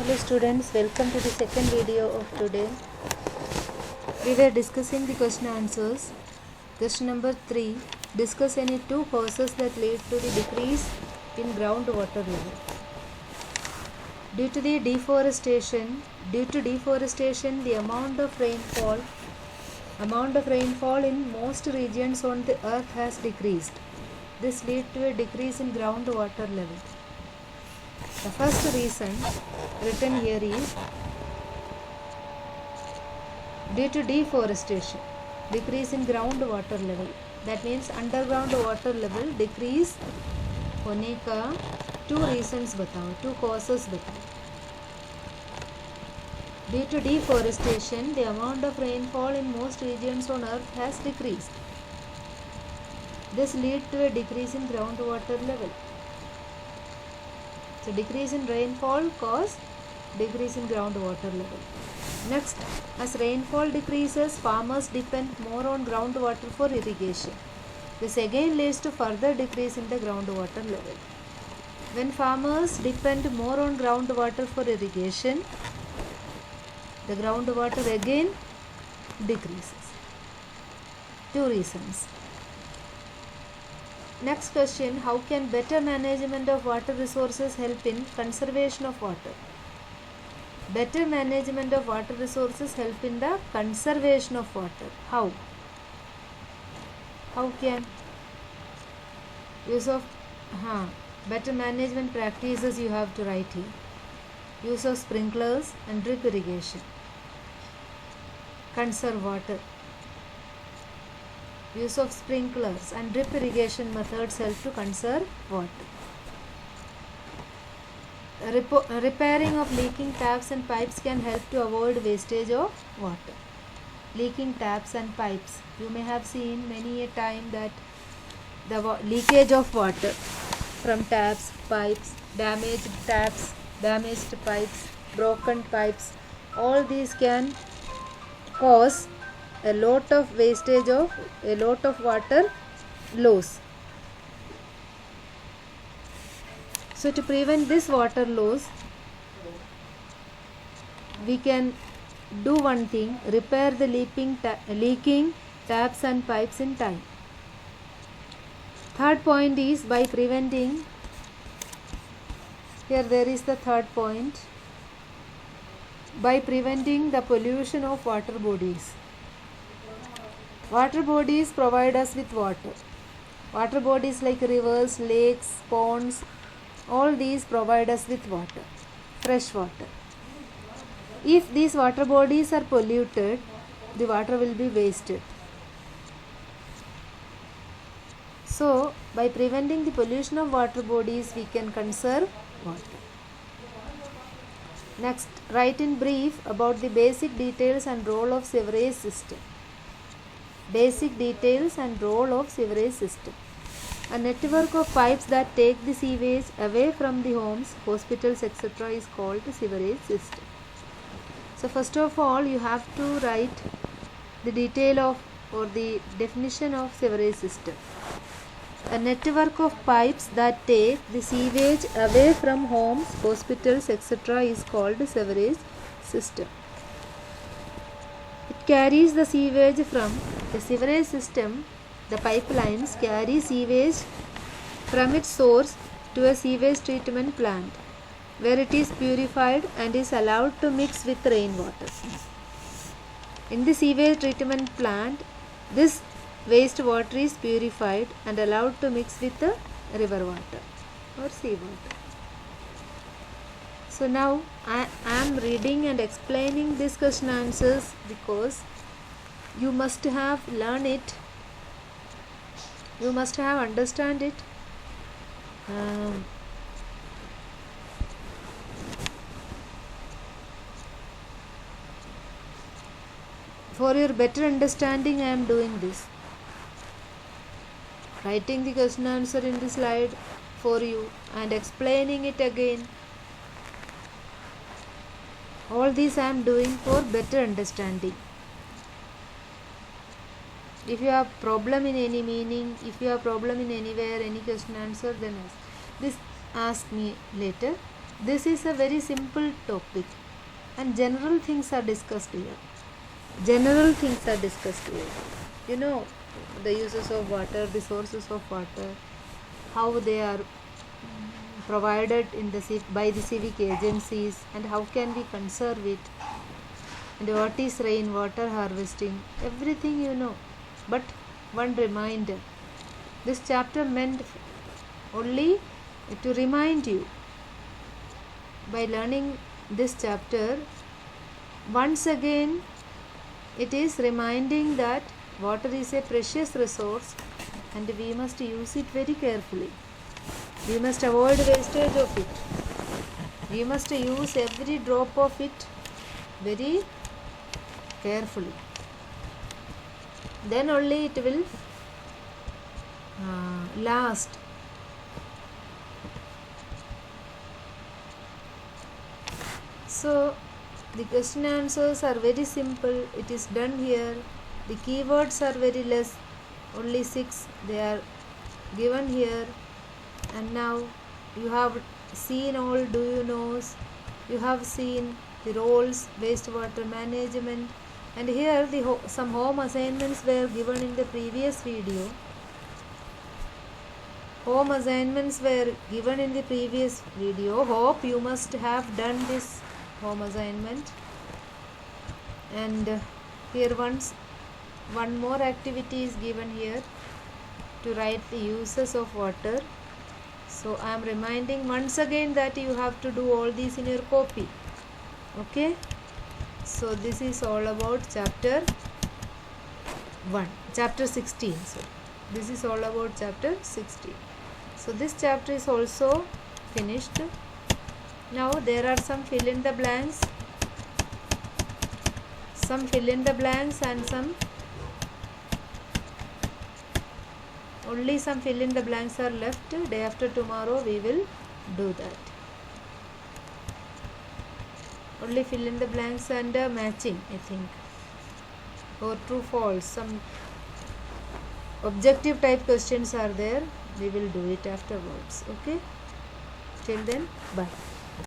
Hello students, welcome to the second video of today. We were discussing the question answers. Question number 3. Discuss any two causes that lead to the decrease in groundwater level. Due to deforestation, the amount of rainfall in most regions on the earth has decreased. This leads to a decrease in groundwater level. The first reason written here is due to deforestation, decrease in groundwater level. That means underground water level decrease होने का two reasons बताओ, two causes बताओ. Due to deforestation, the amount of rainfall in most regions on earth has decreased. This leads to a decrease in groundwater level. So decrease in rainfall cause decrease in groundwater level. Next, as rainfall decreases, farmers depend more on groundwater for irrigation. This again leads to further decrease in the groundwater level. When farmers depend more on groundwater for irrigation, the groundwater again decreases. Two reasons. Next question, how can better management of water resources help in conservation of water? Better management of water resources help in the conservation of water. How? How can? Use of better management practices you have to write here. Use of sprinklers and drip irrigation. Conserve water. Use of sprinklers and drip irrigation methods help to conserve water. Repairing of leaking taps and pipes can help to avoid wastage of water. Leaking taps and pipes. You may have seen many a time that the leakage of water from taps, pipes, damaged taps, damaged pipes, broken pipes. All these can cause a lot of wastage of a lot of water loss. So to prevent this water loss, we can do one thing: repair the leaking taps and pipes in time. Third point is by preventing. Here there is the third point. By preventing the pollution of water bodies. Water bodies provide us with water. Water bodies like rivers, lakes, ponds, all these provide us with water, fresh water. If these water bodies are polluted, the water will be wasted. So, by preventing the pollution of water bodies, we can conserve water. Next, write in brief about the basic details and role of sewerage system. Basic details and role of sewerage system. A network of pipes that take the sewage away from the homes, hospitals, etc. is called the sewerage system. So first of all, you have to write the detail of or the definition of sewerage system. A network of pipes that take the sewage away from homes, hospitals, etc. is called the sewerage system. It carries the sewage from the sewerage system. The pipelines carry sewage from its source to a sewage treatment plant, where it is purified and is allowed to mix with rainwater. In the sewage treatment plant, this wastewater is purified and allowed to mix with the river water or seawater. So now I am reading and explaining this question answers because you must have learned it. You must have understand it. For your better understanding, I am doing this. Writing the question answer in the slide for you and explaining it again. All these I am doing for better understanding. If you have problem in any meaning, if you have problem in anywhere, any question answer, then this ask me later. This is a very simple topic and general things are discussed here. General things are discussed here. You know, the uses of water, the sources of water, how they are provided in the by the civic agencies, and how can we conserve it, and what is rainwater harvesting, everything you know. But one reminder, this chapter meant only to remind you. By learning this chapter, once again it is reminding that water is a precious resource and we must use it very carefully. We must avoid wastage of it. We must use every drop of it very carefully. Then only it will last. So the question answers are very simple. It is done here. The keywords are very less, only 6 they are given here. And now you have seen all do you knows, you have seen the roles, wastewater management, and here the some home assignments were given in the previous video. Home assignments were given in the previous video. Hope you must have done this home assignment. And here one more activity is given here, to write the uses of water. So I am reminding once again that you have to do all these in your copy. Okay, so this is all about chapter 16. So this is all about chapter 16. So this chapter is also finished. Now there are some fill in the blanks, and some only some fill in the blanks are left. Day after tomorrow we will do that. Only fill in the blanks and matching, I think, or true false. Some objective type questions are there. We will do it afterwards. Okay, till then, bye.